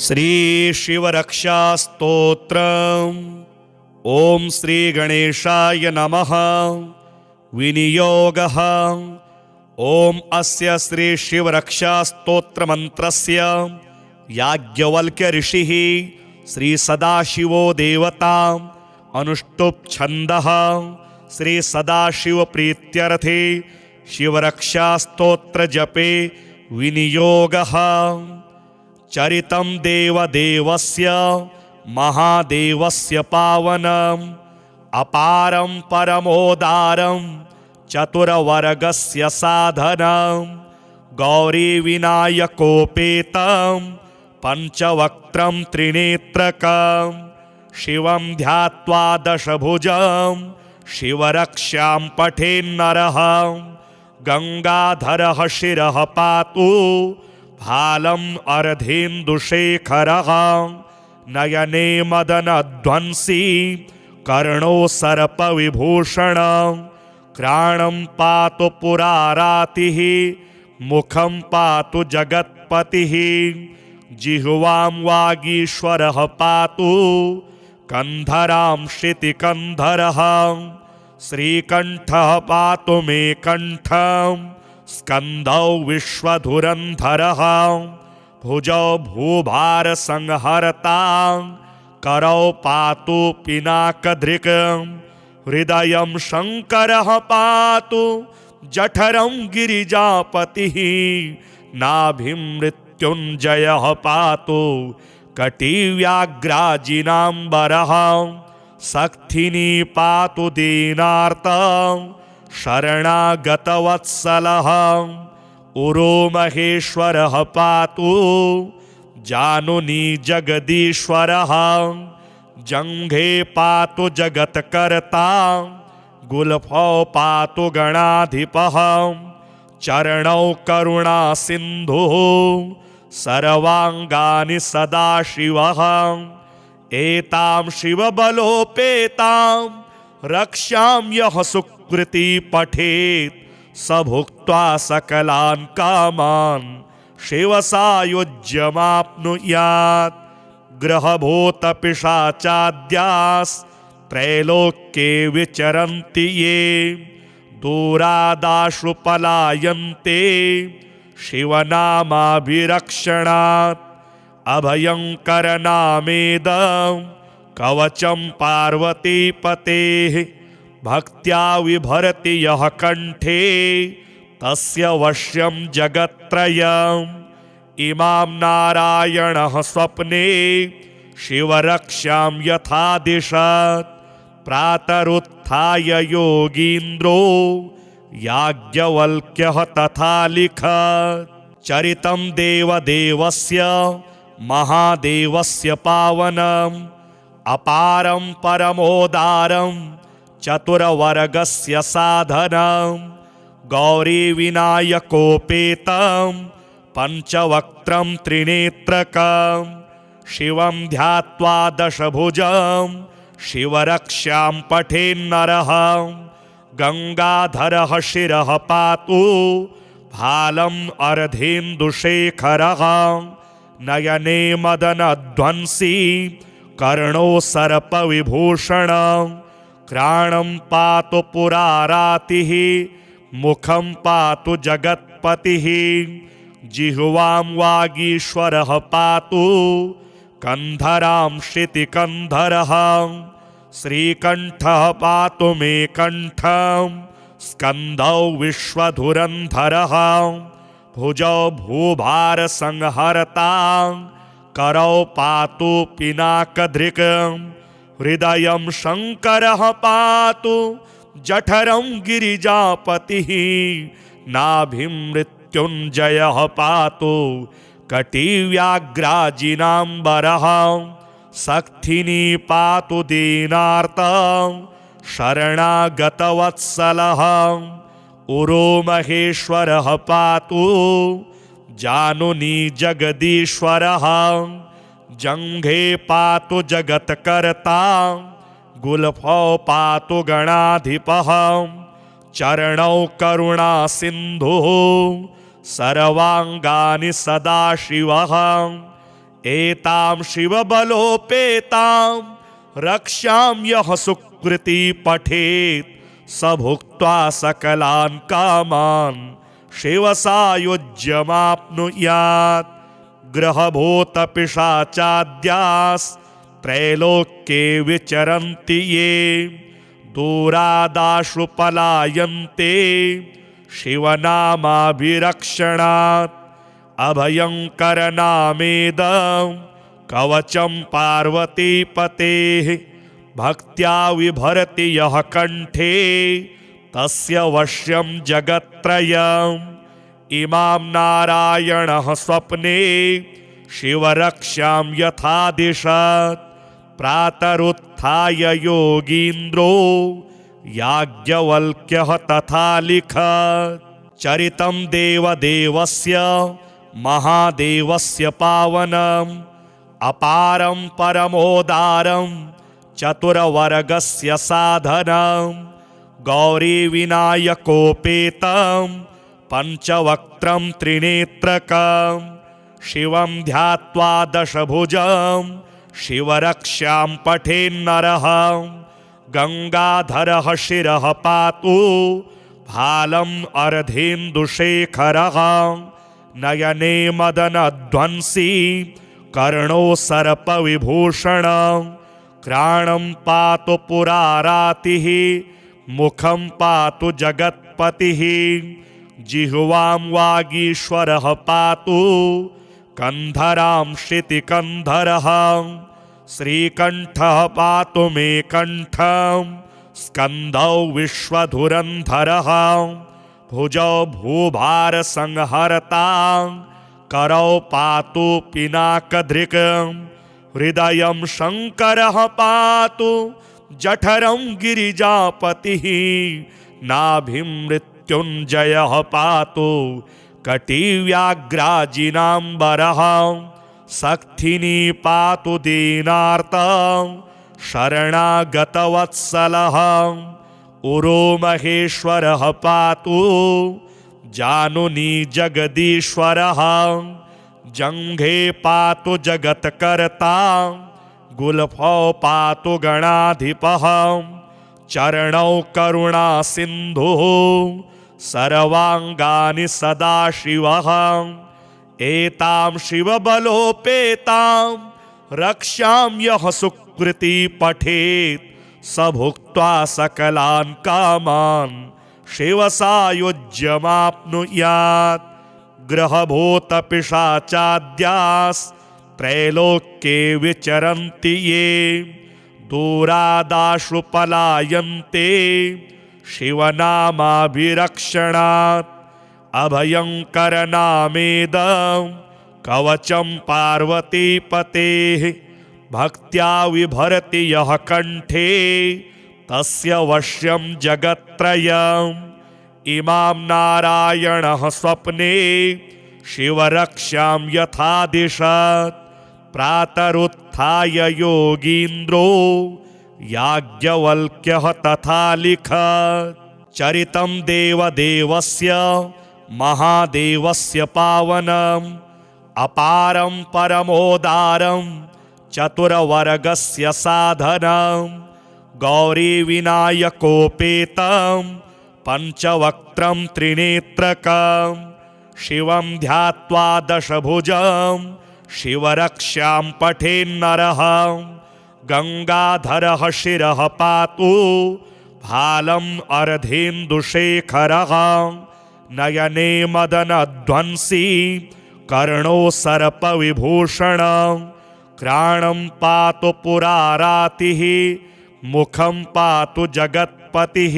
श्री शिवरक्षा स्तोत्रम्। ओम श्री गणेशाय नमः। विनियोगः। ओम अस्य श्री शिवरक्षा स्तोत्र मंत्रस्य याज्ञवल्क्य ऋषिः श्री सदाशिवो देवता अनुष्टुप् छन्दः श्री सदाशिव प्रीत्यर्थे शिवरक्षा स्तोत्र जपे विनियोगः। चरितं देवदेवस्य महादेवस्य पावनम् अपारं परमोदारं चतुरवर्गस्य साधनं गौरीविनायकोपेतं पंचवक्त्रं त्रिनेत्रकं शिवं ध्यात्वा दशभुजं शिवरक्षां पठेन्नरः गंगाधरः शिरः पातु भालम् अर्धेन्दुशेखरः नयने मदनध्वंसी कर्णो सर्पविभूषणं क्राणं पातु पुरारातिः मुखं पातु जगत्पतिः जिह्वां वागीश्वरः पातु कन्धरां शितिकन्धरः श्रीकण्ठः पातु मे कण्ठं स्कंदौ विश्वधुरंधरः भुजौ भूभारसंहर्ता करौ पातु पिनाकधृक् हृदयं शंकरः पातु जठरं गिरिजापतिः नाभिं मृत्युञ्जयः पातु कटिव्याघ्राजिनाम्बरः सक्थिनी पातु दीनार्तं शरणागतवत्सलः उरो महेश्वरः पातु जानुनी जगदीश्वरः जंघे पातु जगत्कर्ता गुल्फौ पातु गणाधिपः चरणौ करुणा सिन्धुः सर्वांगानि सदाशिवः एतां शिवबलोपेतां रक्षां यः सुकृति पठेत् स भुक्त्वा सकलान् कामान् शिवसायुज्यमाप्नुयात् ग्रहभूतपिशाचाद्यास्त्रैलोक्ये विचरन्ति ये दूरादाशु पलायन्ते शिवनामाभिरक्षणात् अभयंकरनामेदं कवचं पार्वतीपतेः भक्त्या विभरति यः कंठे तस्य वश्यं जगत्त्रयम् इमां नारायणः स्वप्ने शिवरक्षां यथा दिशत् प्रातरुत्थाय योगीन्द्रो याज्ञवल्क्यः तथा लिखत् चरितं देवदेवस्य महादेवस्य पावनम् अपारं परमोदारं चतुरवर्गस्य साधनं गौरीविनायकोपेतं पंचवक्त्रं त्रिनेत्रकं शिवं ध्यात्वा दशभुजं शिवरक्षां पठेन्नरः गंगाधरः शिरः पातु भालम् अर्धेन्दुशेखरः नयने मदनध्वंसी कर्णो सर्पविभूषणं क्राणं पातु पुरारातिः मुखं पातु जगत्पतिः जिह्वां वागीश्वरः पातु कन्धरां शितिकन्धरः श्रीकण्ठः पातु मे कण्ठं स्कंदौ विश्वधुरंधरः भुजौ भूभारसंहर्ता करौ पातु पिनाकधृक् हृदयं शंकरः पातु जठरं गिरिजापतिः नाभिं मृत्युञ्जयः पातु कटिव्याघ्राजिनाम्बरः सक्थिनी पातु दीनार्तं शरणागतवत्सलः उरो महेश्वरः पातु जानुनी जगदीश्वरः जंघे पातु जगत्कर्ता गुल्फौ पातु गणाधिपः चरणौ करुणा सिन्धुः सर्वांगानि सदाशिवः एतां शिवबलोपेतां रक्षां यः सुकृती पठेत् स भुक्त्वा सकलान् कामान् शिवसायुज्यमाप्नुयात्। ग्रहभूतपिशाचाद्यास्त्रैलोक्ये विचरन्ति ये दूरादाशु पलायन्ते शिवनामाभिरक्षणात्। अभयङ्करनामेदं कवचं पार्वतीपतेः भक्त्या विभरति यः कण्ठे तस्य वश्यं जगत्त्रयम्। इमां नारायणः स्वप्ने शिवरक्षां यथा दिशत् प्रातरुत्थाय योगीन्द्रो याज्ञवल्क्यः तथा लिखत्। चरितं देवदेवस्य महादेवस्य पावनम् अपारं परमोदारं चतुरवर्गस्य साधनं गौरीविनायकोपेतं पञ्चवक्त्रं त्रिनेत्रकं शिवं ध्यात्वा दशभुजं शिवरक्षां पठेन्नरः। गंगाधरः शिरः पातु भालम् अर्धेन्दुशेखरः नयने मदनध्वंसी कर्णो सर्पविभूषणं घ्राणं पातु पुरारातिः मुखं पातु जगत्पतिः जिह्वां वागीश्वरः पातु कन्धरां शितिकन्धरः श्रीकण्ठः पातु मे कण्ठं स्कन्धौ विश्वधुरन्धरः भुजौ भूभारसंहर्तां करौ पातु पिनाकधृक् हृदयं शङ्करः पातु जठरं गिरिजापतिः नाभिं मृत्युञ्जयः पातु कटिव्याघ्राजिनाम्बरः सक्थिनी पातु दीनार्तं शरणागतवत्सलः उरोमहेश्वरः पातु जानुनी जगदीश्वरः जङ्घे पातु जगत्कर्ता गुल्फौ पातु गणाधिपः चरणौ करुणासिन्धुः सर्वाङ्गानि सदाशिवः एतां शिवबलोपेतां रक्षां यः सुकृती पठेत् स भुक्त्वा सकलान् कामान् शिवसायुज्यमाप्नुयात्। ग्रहभूतपिशाचाद्यास्त्रैलोक्ये विचरन्ति ये दूरादाशु पलायन्ते शिवनामाभिरक्षणात्। अभयङ्करनामेदं कवचं पार्वतीपतेः भक्त्या विभरति यः कण्ठे तस्य वश्यं जगत्त्रयम्। इमां नारायणः स्वप्ने शिवरक्षां यथा दिशत् प्रातरुत्थाय योगीन्द्रो याज्ञवल्क्यः तथा लिखत्। चरितं देवदेवस्य महादेवस्य पावनम् अपारं परमोदारं चतुरवर्गस्य साधनं गौरीविनायकोपेतं पञ्चवक्त्रं त्रिनेत्रकं शिवं ध्यात्वा दशभुजं शिवरक्षां पठेन्नरः। गंगाधरः शिरः पातु भालम् अर्धेन्दुशेखरः नयने मदनध्वंसी कर्णो सर्पविभूषणं घ्राणं पातु पुरारातिः मुखं पातु जगत्पतिः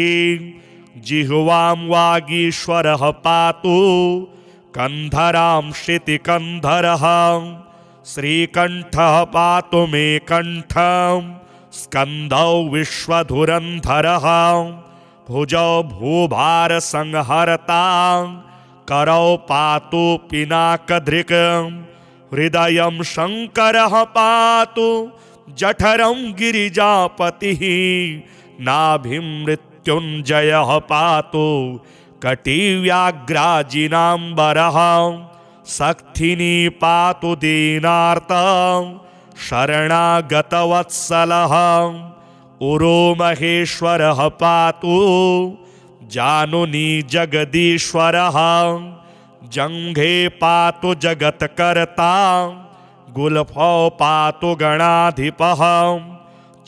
जिह्वां वागीश्वरः पातु कन्धरां शितिकन्धरः श्रीकण्ठः पातु मे कण्ठं स्कन्धौ विश्वधुरन्धरः भुजौ भूभारसंहर्तां करौ पातु पिनाकधृक् हृदयं शङ्करः पातु जठरं गिरिजापतिः नाभिं मृत्युञ्जयः पातु कटिव्याघ्राजिनाम्बरः सक्थिनी पातु दीनार्तं शरणागतवत्सलः उरो महेश्वरः पातु जानुनी जगदीश्वरः जंघे पातु जगत्कर्ता गुल्फौ पातु गणाधिपः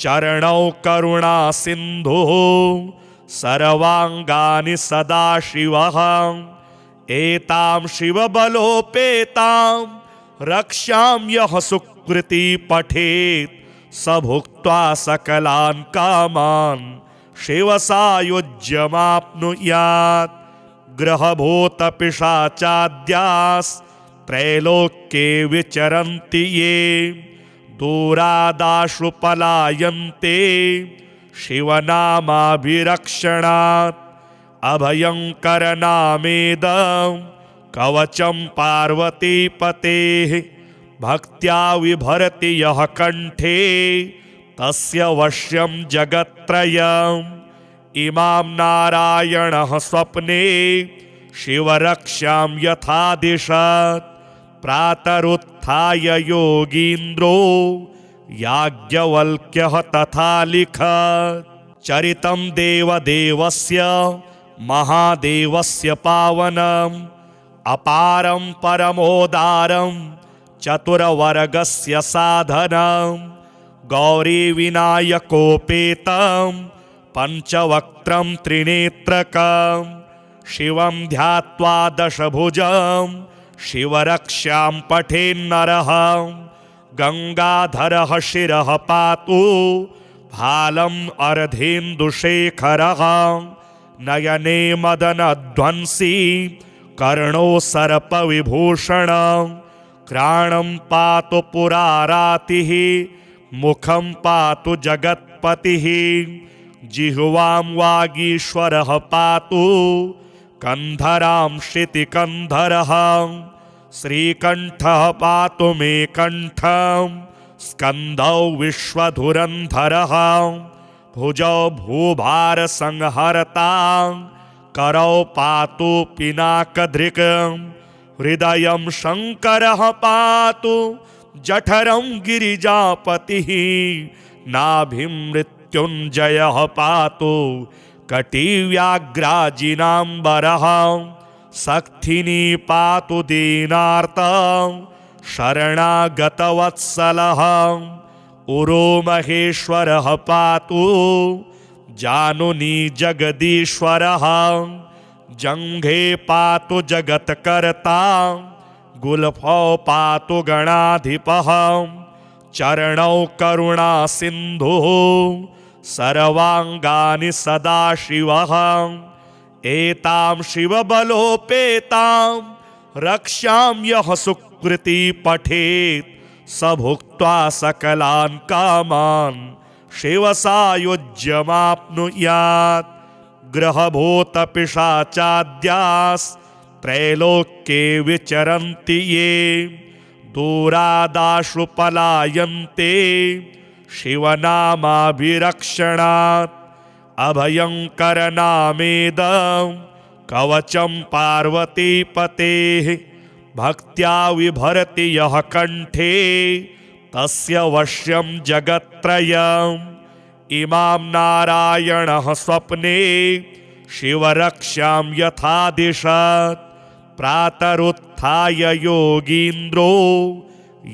चरणौ करुणा सिन्धुः सर्वांगानि सदाशिवः एतां शिवबलोपेतां रक्षां यः सुकृती पठेत् स भुक्त्वा सकलान् कामान् शिवसायुज्यमाप्नुयात् ग्रहभूतपिशाचाद्यास्त्रैलोक्ये विचरन्ति ये दूरादाशु पलायन्ते शिवनामाभिरक्षणात् अभयङ्करनामेदं कवचं पार्वतीपतेः भक्त्या विभरति यः कण्ठे तस्य वश्यं जगत्त्रयम् इमां नारायणः स्वप्ने शिवरक्षां यथा दिशत् प्रातरुत्थाय योगीन्द्रो याज्ञवल्क्यः तथा लिखत् चरितं देवदेवस्य महादेवस्य पावनम् अपारं परमोदारं चतुरवर्गस्य साधनं गौरीविनायकोपेतं पञ्चवक्त्रं त्रिनेत्रकं शिवं ध्यात्वा दशभुजं शिवरक्षां पठेन्नरः गंगाधरः शिरः पातु भालम् अर्धेन्दुशेखरः नयने मदनध्वंसी कर्णो सर्पविभूषणं क्राणं पातु पुरारातिः मुखं पातु जगत्पतिः जिह्वां वागीश्वरः पातु कंधरां शितिकन्धरः श्रीकण्ठः पातु मे कण्ठं स्कन्दौ विश्वधुरन्धरः भुजौ भूभारसंहर्तां करौ पातु पिनाकधृक् हृदयं शङ्करः पातु जठरं गिरिजापतिः नाभिं मृत्युञ्जयः पातु कटिव्याघ्राजिनाम्बरः सक्थिनी पातु दीनार्तं शरणागतवत्सलः उरो महेश्वरः पातु जानुनी जगदीश्वरः जंघे पातु जगत्कर्ता गुल्फौ पातु गणाधिपः चरणौ करुणा सिन्धुः सर्वांगानि सदाशिवः एतां शिवबलोपेतां रक्षां यः सुकृती पठेत् स भुक्त्वा सकलान् कामान् शिवसायुज्यमाप्नुयात् ग्रहभूतपिशाचाद्यास्त्रैलोक्ये विचरन्ति ये दूरादाशु पलायन्ते शिवनामाभिरक्षणात् अभयङ्करनामेदं कवचं पार्वतीपतेः भक्त्या विभरति यः कण्ठे तस्य वश्यं जगत्त्रयम् इमां नारायणः स्वप्ने शिवरक्षां यथा दिशत् प्रातरुत्थाय योगीन्द्रो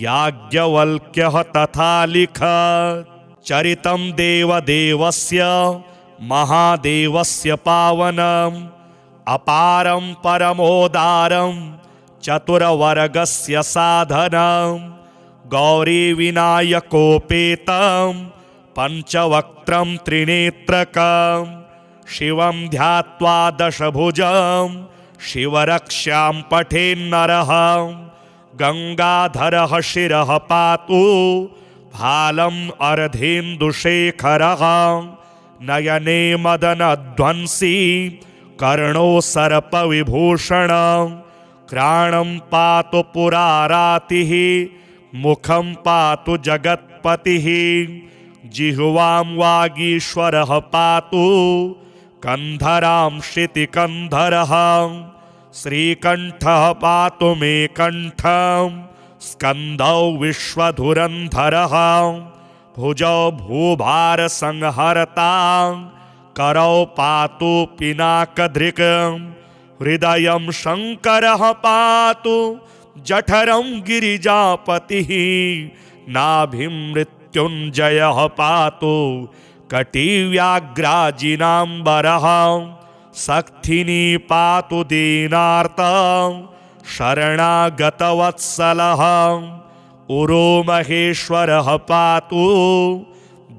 याज्ञवल्क्यः तथा लिखत् चरितं देवदेवस्य महादेवस्य पावनम् अपारं परमोदारं चतुरवर्गस्य साधनं गौरीविनायकोपेतं पञ्चवक्त्रं त्रिनेत्रकं शिवं ध्यात्वा दशभुजं शिवरक्षां पठेन्नरः गंगाधरः शिरः पातु भालम् अर्धेन्दुशेखरः नयने मदनध्वंसी कर्णो सर्पविभूषणं क्राणं पातु पुरारातिः मुखं पातु जगत्पतिः जिह्वां वागीश्वरः पातु कंधरां शितिकन्धरः श्रीकण्ठः पातु मे कण्ठं स्कन्दौ विश्वधुरन्धरः भुजौ भूभारसंहरता करौ पातु पिनाकधृक् हृदयं शङ्करः पातु जठरं गिरिजापतिः नाभिं मृत्युञ्जयः पातु कटिव्याघ्राजिनाम्बरः सक्थिनी पातु दीनार्तं शरणागतवत्सलः उरो महेश्वरः पातु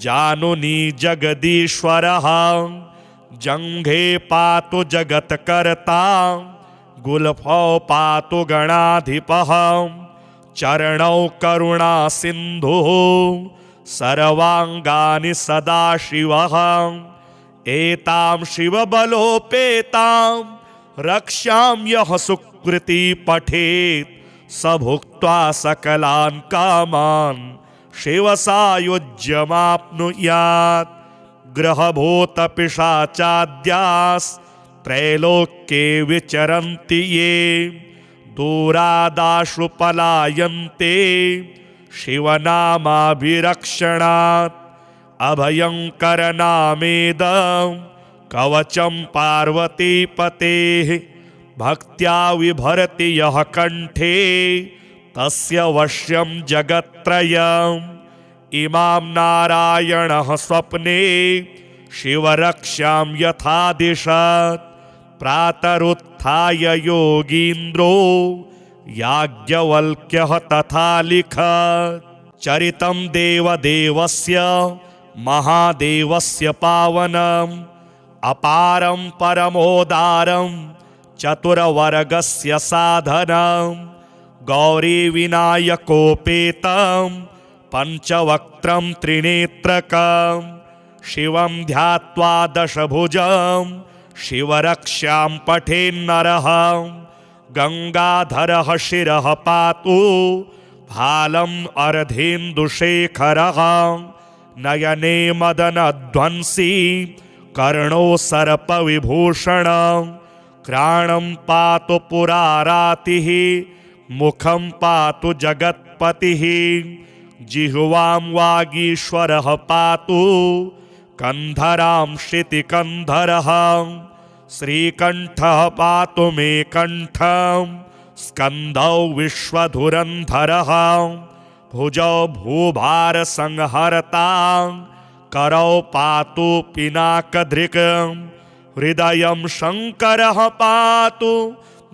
जानुनी जगदीश्वरः जङ्घे पातु जगत्कर्ता गुल्फौ पातु गणाधिपः चरणौ करुणासिन्धुः सर्वाङ्गानि सदाशिवः एतां शिवबलोपेतां रक्षां यः सुकृती पठेत् स भुक्त्वा सकलान् कामान् शिवसायुज्यमाप्नुयात् ग्रहभूतपिशाचाद्यास्त्रैलोक्ये विचरन्ति ये दूरादाशु पलायन्ते शिवनामाभिरक्षणात् अभयङ्करनामेदं कवचं पार्वतीपतेः भक्त्या विभरति यः कण्ठे तस्य वश्यं जगत्त्रयम् इमां नारायणः स्वप्ने शिवरक्षां यथा दिशत् प्रातरुत्थाय योगीन्द्रो याज्ञवल्क्यः तथा लिखत् चरितं देवदेवस्य महादेवस्य पावनम् अपारं परमोदारं चतुरवर्गस्य साधनं गौरीविनायकोपेतं पञ्चवक्त्रं त्रिनेत्रकं शिवं ध्यात्वा दशभुजं शिवरक्षां पठेन्नरः गङ्गाधरः शिरः पातु भालम् अर्धेन्दुशेखरः नयने मदनध्वंसी कर्णो सर्पविभूषणं क्राणं पातु पुरारातिः मुखं पातु जगत्पतिः जिह्वां वागीश्वरः पातु कन्धरां शितिकन्धरः श्रीकण्ठः पातु मे कण्ठं स्कन्दौ विश्वधुरन्धरः भुजौ भूभारसंहरता करौ पातु पिनाकधृक् हृदयं शङ्करः पातु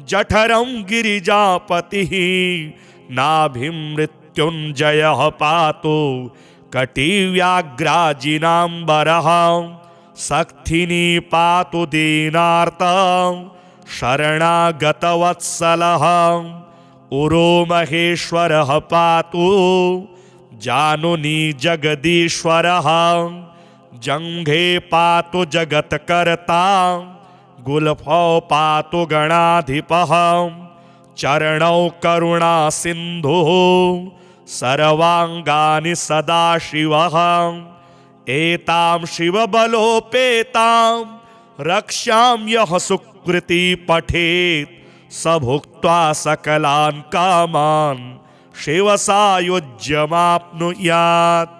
जठरं गिरिजापतिः नाभिं मृत्युञ्जयः पातु कटिव्याघ्राजिनाम्बरः सक्थिनी पातु दीनार्तं शरणागतवत्सलः उरो महेश्वरः पातु जानुनी जगदीश्वरः जङ्घे पातु जगत्कर्ता गुल्फौ पातु गणाधिपः चरणौ करुणासिन्धुः सर्वाङ्गानि सदाशिवः एतां शिवबलोपेतां रक्षां यः सुकृती पठेत् स भुक्त्वा सकलान् कामान् शिवसायुज्यमाप्नुयात्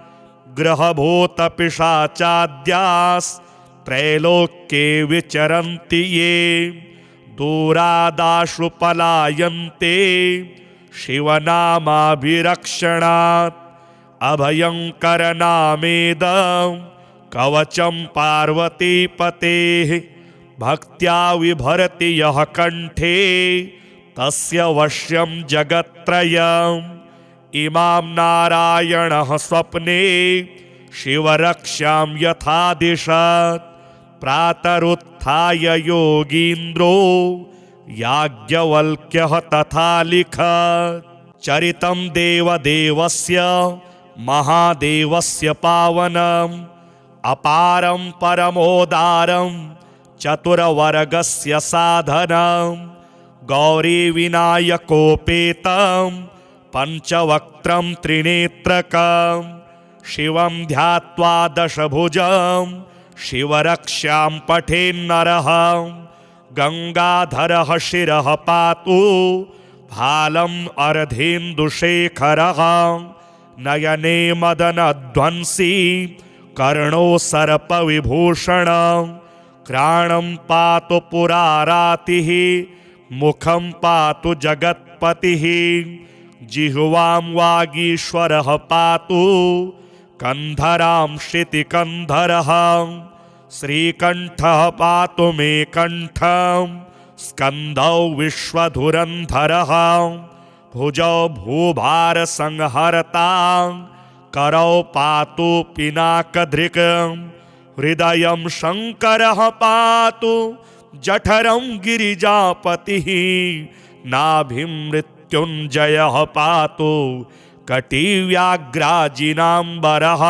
ग्रहभूतपिशाचाद्यास्त्रैलोक्ये विचरन्ति ये दूरादाशु पलायन्ते शिवनामाभिरक्षणात् अभयङ्करनामेदं कवचं पार्वतीपतेः भक्त्या विभरति यः कण्ठे तस्य वश्यं जगत्त्रयम् इमां नारायणः स्वप्ने शिवरक्षां यथा दिशत् प्रातरुत्थाय योगीन्द्रो याज्ञवल्क्यः तथा लिखत् चरितं देवदेवस्य महादेवस्य पावनम् अपारं परमोदारं चतुरवर्गस्य साधनं गौरीविनायकोपेतं पञ्चवक्त्रं त्रिनेत्रकं शिवं ध्यात्वा दशभुजं शिवरक्षां पठेन्नरः गंगाधरः शिरः पातु भालम् अर्धेन्दुशेखरः नयने मदनध्वंसी कर्णो सर्पविभूषणः क्राणं पातु पुरारातिः मुखं पातु जगत्पतिः जिह्वां वागीश्वरः पातु कन्धरां शितिकन्धरः श्रीकण्ठः पातु मे कण्ठं स्कन्धौ विश्वधुरन्धरः भुजौ भूभारसंहर्ता करौ पातु पिनाकधृक् हृदयं शङ्करः पातु जठरं गिरिजापतिः नाभिं मृत्युञ्जयः पातु कटिव्याघ्राजिनाम्बरः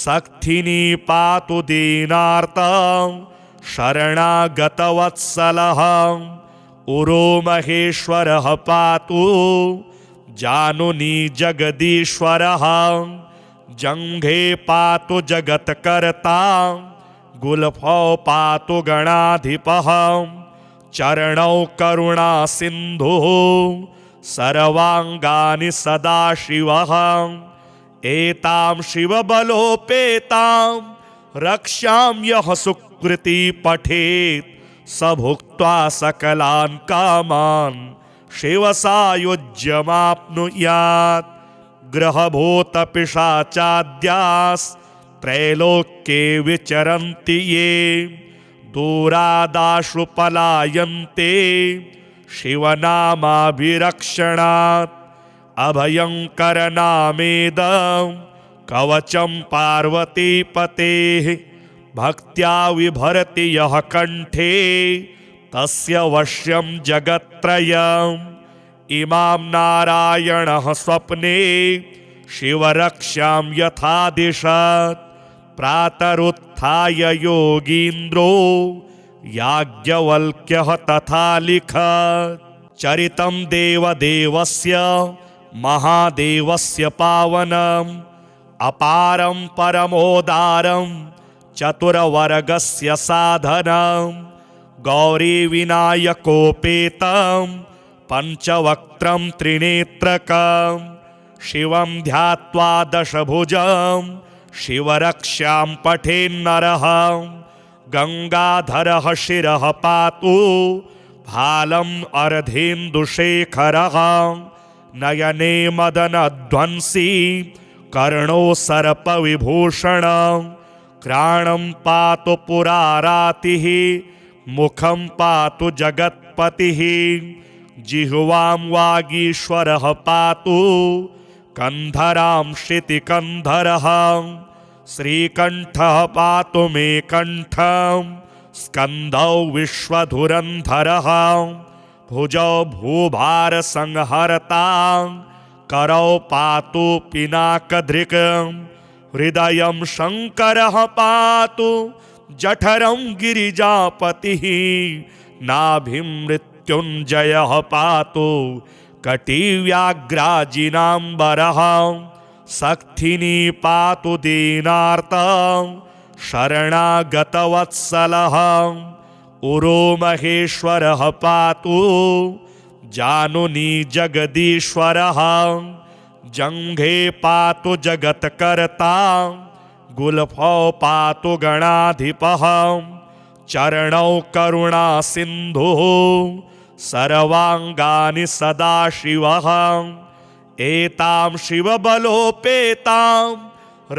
सक्थिनी पातु दीनार्तं शरणागतवत्सलः उरोमहेश्वरः पातु जानुनी जगदीश्वरः जङ्घे पातु जगत्कर्ता गुल्फौ पातु गणाधिपः चरणौ करुणासिन्धुः सर्वाङ्गानि सदाशिवः एतां शिवबलोपेतां रक्षां यः सुकृती पठेत् स भुक्त्वा सकलान् कामान् शिवसायुज्यमाप्नुयात् ग्रहभूतपिशाचाद्यास्त्रैलोक्ये विचरन्ति ये दूरादाशु पलायन्ते शिवनामाभिरक्षणात् अभयङ्करनामेदं कवचं पार्वतीपतेः भक्त्या विभरति यः कण्ठे तस्य वश्यं जगत्त्रयम् इमां नारायणः स्वप्ने शिवरक्षां यथा दिशत् प्रातरुत्थाय योगीन्द्रो याज्ञवल्क्यः तथा लिखत् चरितं देवदेवस्य महादेवस्य पावनम् अपारं परमोदारं चतुरवर्गस्य साधनं गौरीविनायकोपेतं पञ्चवक्त्रं त्रिनेत्रकं शिवं ध्यात्वा दशभुजं शिवरक्षां पठेन्नरः गंगाधरः शिरः पातु भालम् अर्धेन्दुशेखरः नयने मदनध्वंसी कर्णो सर्पविभूषणः क्राणं पातु पुरारातिः मुखं पातु जगत्पतिः जिह्वां वागीश्वरः पातु कन्धरां शितिकन्धरः श्रीकण्ठः पातु मे कण्ठं स्कन्धौ विश्वधुरन्धरः भुजौ भूभारसंहर्ता करौ पातु पिनाकधृक् हृदयं शङ्करः पातु जठरं गिरिजापतिः नाभिं मृत्युञ्जयः पातु कटिव्याघ्राजिनाम्बरः सक्थिनी पातु दीनार्तं शरणागतवत्सलः उरोमहेश्वरः पातु जानुनी जगदीश्वरः जङ्घे पातु जगत्कर्ता गुल्फौ पातु गणाधिपः चरणौ करुणासिन्धुः सर्वाङ्गानि सदाशिवः एतां शिवबलोपेतां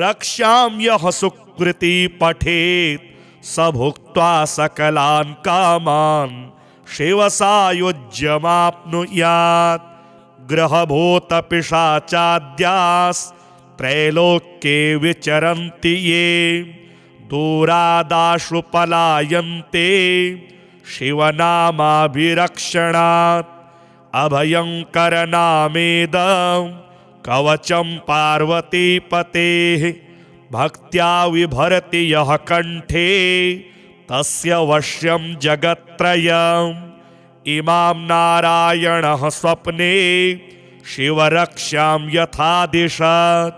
रक्षां यः सुकृती पठेत् स भुक्त्वा सकलान् कामान् शिवसायुज्यमाप्नुयात् ग्रहभूतपिशाचाद्यास्त्रैलोक्ये विचरन्ति ये दूरादाशु पलायन्ते शिवनामाभिरक्षणात् अभयङ्करनामेदं कवचं पार्वतीपतेः भक्त्या विभरति यः कण्ठे तस्य वश्यं जगत्त्रयम् इमां नारायणः स्वप्ने शिवरक्षां यथा दिशत्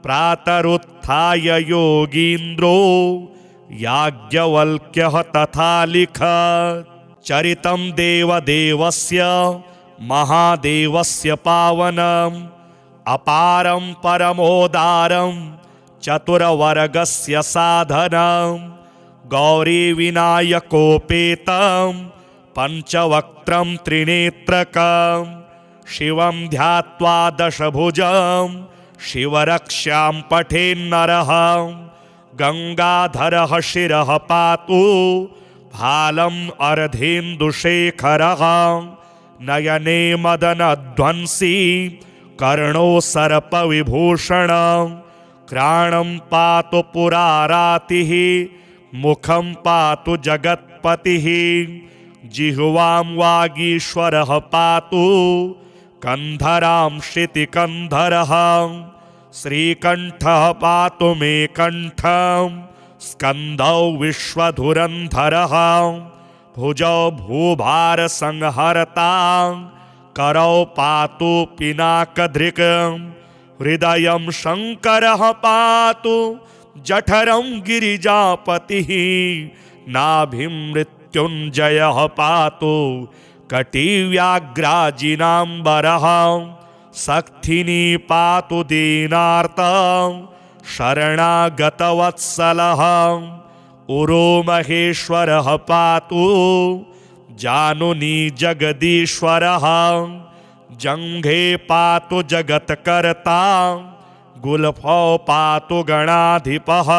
प्रातरुत्थाय योगीन्द्रो याज्ञवल्क्यः तथा लिखत् चरितं देवदेवस्य महादेवस्य पावनम् अपारं परमोदारं चतुरवर्गस्य साधनं गौरीविनायकोपेतं पंचवक्त्रं त्रिनेत्रकं शिवं ध्यात्वा दशभुजं शिवरक्ष्यां पठेन्नरः गंगाधरः शिरः पातु भालम् अर्धेन्दुशेखरः नयने मदनध्वंसी कर्णो सर्पविभूषणं क्राणं पातु पुरारातिः मुखं पातु जगत्पतिः जिह्वां वागीश्वरः पातु कंधरां श्रुतिकंधरः श्रीकंठः पातु मे कंठं स्कंदौ विश्वधुरंधरः भुजौ भूभारसंहर्ता करौ पातु पिनाकधृक् हृदयं शंकरः पातु जठरं गिरिजापतिः नाभिं मृत्युंजयः पातु कटिव्याघ्राजिनाम्बरः सक्थिनी पातु दीनार्तं शरणागतवत्सलः उरो महेश्वरः पातु जानुनी जगदीश्वरः जंघे पातु जगत्कर्ता गुल्फौ पातु गणाधिपः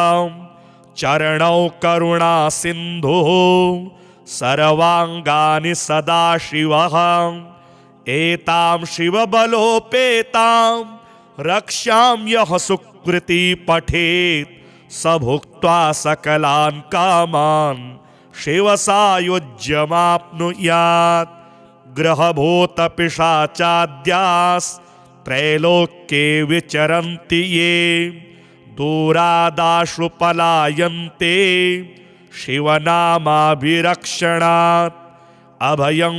चरणौ करुणा सिन्धुः सर्वांगानि सदाशिवः एतां शिवबलोपेतां रक्षां यः सुकृती पठेत् स भुक्त्वा सकलान् कामान् शिवसायुज्यमाप्नुयात् ग्रहभूतपिशाचाद्यास्त्रैलोक्ये विचरन्ति ये दूरादाशु पलायन्ते शिवनामाभिरक्षणात् अभयंकरनामेदं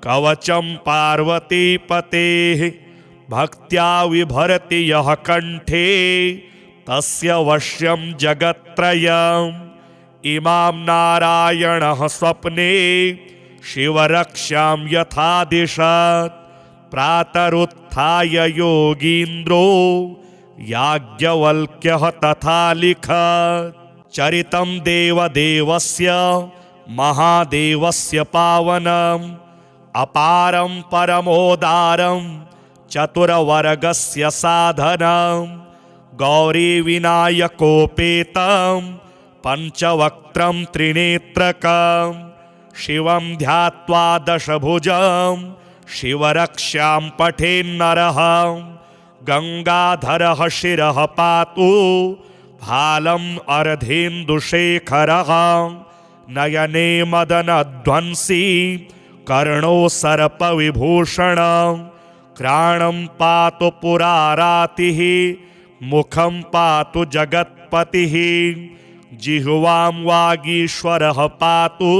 कवचं पार्वतीपतेः भक्त्या विभरति यः कंठे तस्य वश्यं जगत्त्रयम् इमां नारायणः स्वप्ने शिवरक्षां यथा दिशत् प्रातरुत्थाय योगीन्द्रो याज्ञवल्क्यः तथा लिखत् चरितं देवदेवस्य महादेवस्य पावनम् अपारं परमोदारं चतुरवर्गस्य साधनं गौरीविनायकोपेतं पंचवक्त्रं त्रिनेत्रकं शिवं ध्यात्वा दशभुजं शिवरक्ष्यां पठेन्नरः गंगाधरः शिरः पातु भालम् अर्धेन्दुशेखरः नयने मदनध्वंसी कर्णो सर्पविभूषणं क्राणं पातु पुरारातिः मुखं पातु जगत्पतिः जिह्वां वागीश्वरः पातु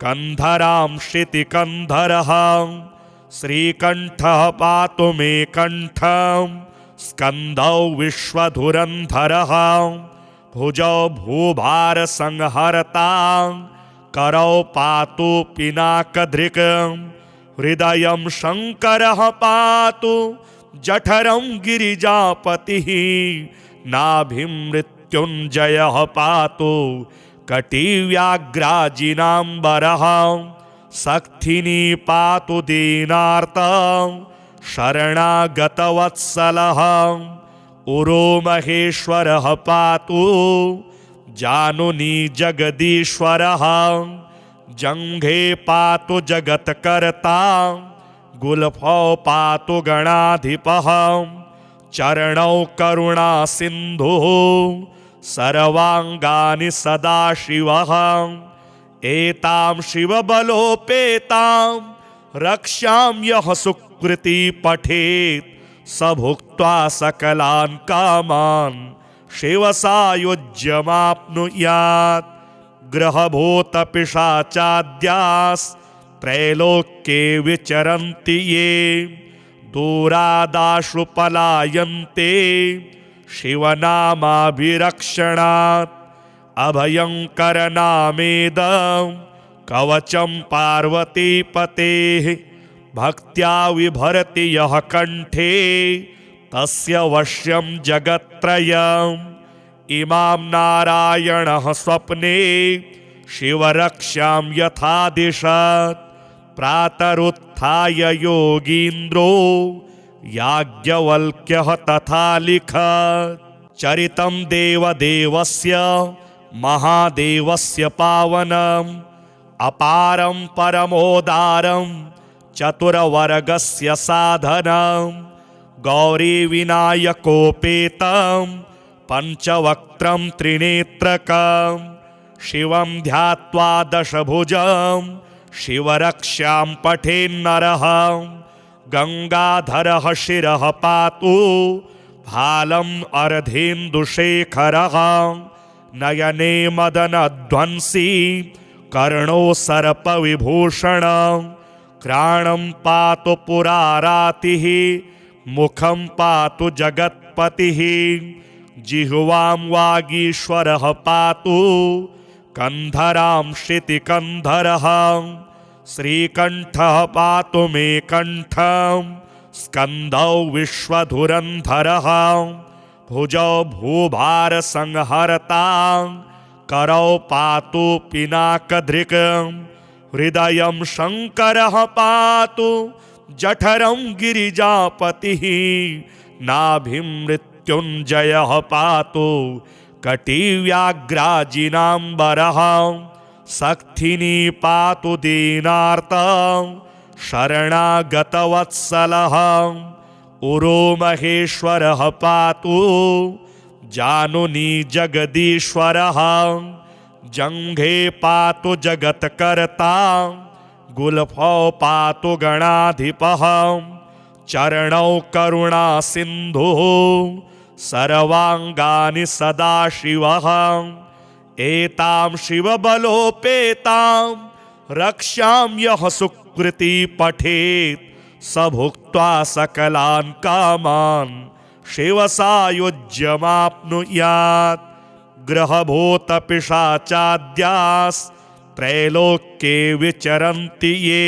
कंधरां श्रुतिकंधरः श्रीकंठः पातु मे कंठं स्कंदौ विश्वधुरंधरः भुजौ भूभारसंहर्ता करौ पातु पिनाकधृक् हृदयं शंकरः पातु जठरं गिरिजापतिः नाभिं मृत्युंजयः पातु कटिव्याघ्राजिनाम्बरः सक्थिनी पातु दीनार्तं शरणागतवत्सलः उरो महेश्वरः पातु जानुनी जगदीश्वरः जंघे पातु जगत्कर्ता गुल्फौ पातु गणाधिपः चरणौ करुणा सिन्धुः सर्वांगानि सदाशिवः एतां शिवबलोपेतां रक्षां यः सुकृती पठेत् स भुक्त्वा सकलान् कामान् शिवसायुज्यमाप्नुयात् ग्रहभूतपिशाचाद्यास्त्रैलोक्ये विचरन्ति ये दूरादाशु पलायन्ते शिवनामाभिरक्षणात् अभयङ्करनामेदं कवचं पार्वतीपतेः भक्त्या विभरति यः कण्ठे तस्य वश्यं जगत्त्रयम् इमां नारायणः स्वप्ने शिवरक्ष्यां यथा दिशत् प्रातरुत्थाय योगीन्द्रो याज्ञवल्क्यः तथा लिखत् चरितं देवदेवस्य महादेवस्य पावनम् अपारं परमोदारं चतुरवर्गस्य साधनं गौरीविनायकोपेतं पञ्चवक्त्रं त्रिनेत्रकं शिवं ध्यात्वा दशभुजं शिवरक्ष्यां पठेन्नरः गंगाधरः शिरः पातु भालम् अर्धेन्दुशेखरः नयने मदनध्वंसी कर्णो सर्पविभूषणं क्राणं पातु पुरारातिः मुखं पातु जगत्पतिः जिह्वां वागीश्वरः पातु कन्धरां श्रुतिकन्धरः श्रीकण्ठः पातु मे कण्ठं स्कन्दौ विश्वधुरन्धरः भुजौ भूभारसंहर्तां करौ पातु पिनाकधृक् हृदयं शङ्करः पातु जठरं गिरिजापतिः नाभिं मृत्युञ्जयः पातु कटिव्याघ्राजिनाम्बरः सक्थिनी पातु दीनार्तं शरणागतवत्सलः उरोमहेश्वरः पातु जानुनी जगदीश्वरः जङ्घे पातु जगत्कर्ता गुल्फौ पातु गणाधिपः चरणौ करुणासिन्धुः सर्वाङ्गानि सदाशिवः एतां शिवबलोपेतां रक्ष्यां यः सुकृती पठेत् स भुक्त्वा सकलान् कामान् शिवसायुज्यमाप्नुयात् ग्रहभूतपिशाचाद्यास्त्रैलोक्ये विचरन्ति ये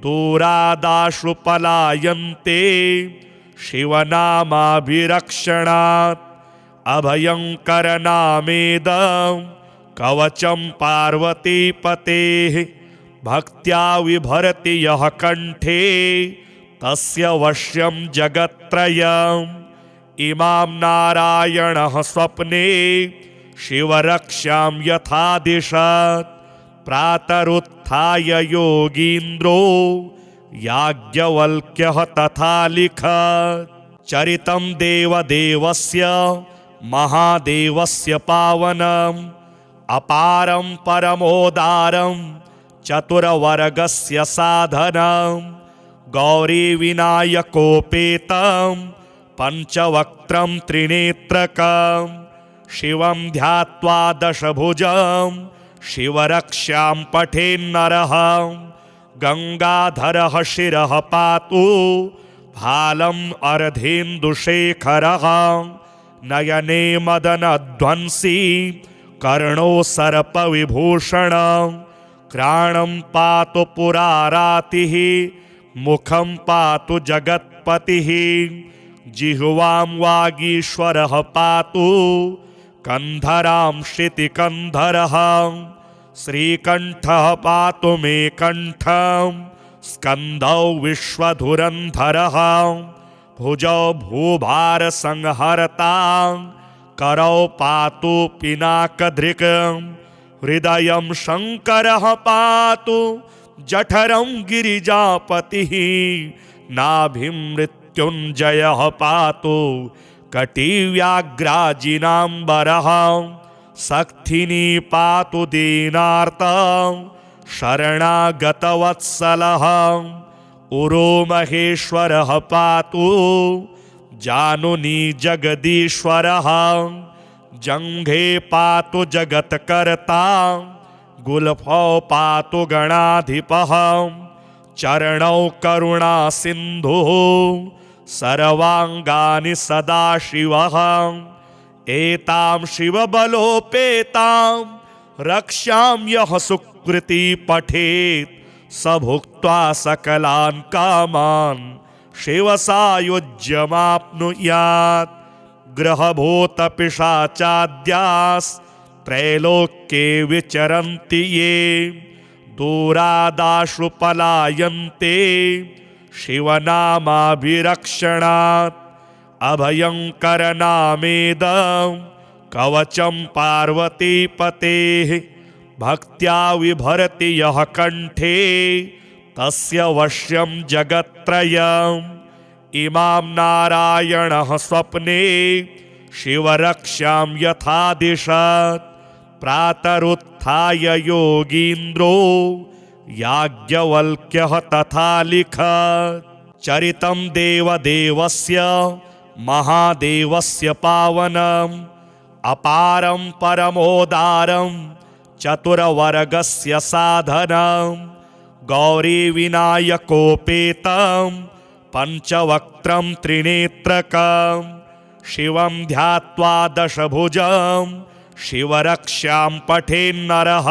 दूरादाशु पलायन्ते शिवनामाभिरक्षणात् अभयङ्करनामेदं कवचं पार्वतीपतेः भक्त्या विभरति यः कण्ठे तस्य वश्यं जगत्त्रयम् इमां नारायणः स्वप्ने शिवरक्ष्यां यथा दिशत् प्रातरुत्थाय योगीन्द्रो याज्ञवल्क्यः तथा लिखत् चरितं देवदेवस्य महादेवस्य पावनम् अपारं परमोदारं चतुरवर्गस्य साधनं गौरीविनायकोपेतं पञ्चवक्त्रं त्रिनेत्रकं शिवं ध्यात्वा दशभुजं शिवरक्ष्यां पठेन्नरः गंगाधरः शिरः पातु भालम् अर्धेन्दुशेखरः नयने मदनध्वंसी कर्णो सर्पविभूषणं क्राणं पातु पुरारातिः मुखं पातु जगत्पतिः जिह्वां वागीश्वरः पातु कन्धरां श्रुतिकन्धरः श्रीकण्ठः पातु मे कण्ठं स्कन्दौ विश्वधुरन्धरः भुजौ भूभारसंहर्तां करौ पातु पिनाकधृक् हृदयं शङ्करः पातु जठरं गिरिजापतिः नाभिं मृत्युञ्जयः पातु कटिव्याघ्राजिनाम्बरः सक्थिनी पातु दीनार्तं शरणागतवत्सलः उरोमहेश्वरः पातु जानुनी जगदीश्वरः जङ्घे पातु जगत्कर्ता गुल्फौ पातु गणाधिपः चरणौ करुणासिन्धुः सर्वाङ्गानि सदाशिवः एतां शिवबलोपेतां रक्ष्यां यः सुकृती पठेत् स भुक्त्वा सकलान् कामान् शिवसायुज्यमाप्नुयात्। ग्रहभूतपिशाचाद्यास्त्रैलोक्ये विचरन्ति ये दूरादाशु पलायन्ते शिवनामाभिरक्षणात्। अभयङ्करनामेदं कवचं पार्वतीपतेः भक्त्या विभरति यः कण्ठे तस्य वश्यं जगत्त्रयम्। इमां नारायणः स्वप्ने शिवरक्ष्यां यथा दिशत् प्रातरुत्थाय योगीन्द्रो याज्ञवल्क्यः तथा लिखत्। चरितं देवदेवस्य महादेवस्य पावनम् अपारं परमोदारं चतुरवर्गस्य साधनं गौरीविनायकोपेतं पञ्चवक्त्रं त्रिनेत्रकं शिवं ध्यात्वा दशभुजं शिवरक्ष्यां पठेन्नरः।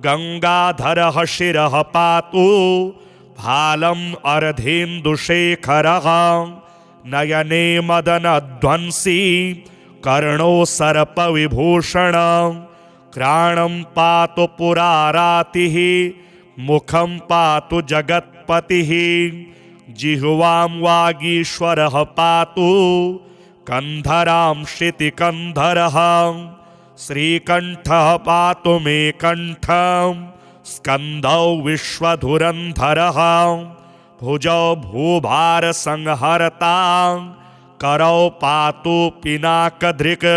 गंगाधरः शिरः पातु भालम् अर्धेन्दुशेखरः नयने मदनध्वंसी कर्णो सर्पविभूषणं घ्राणं पातु पुरारातिः मुखं पातु जगत्पतिः जिह्वां वागीश्वरः पातु कन्धरां श्रुतिकन्धरः श्रीकण्ठः पातु मे कण्ठं स्कन्धौ विश्वधुरन्धरः भुजौ भूभारसंहर्तां करौ पातु पिनाकधृक्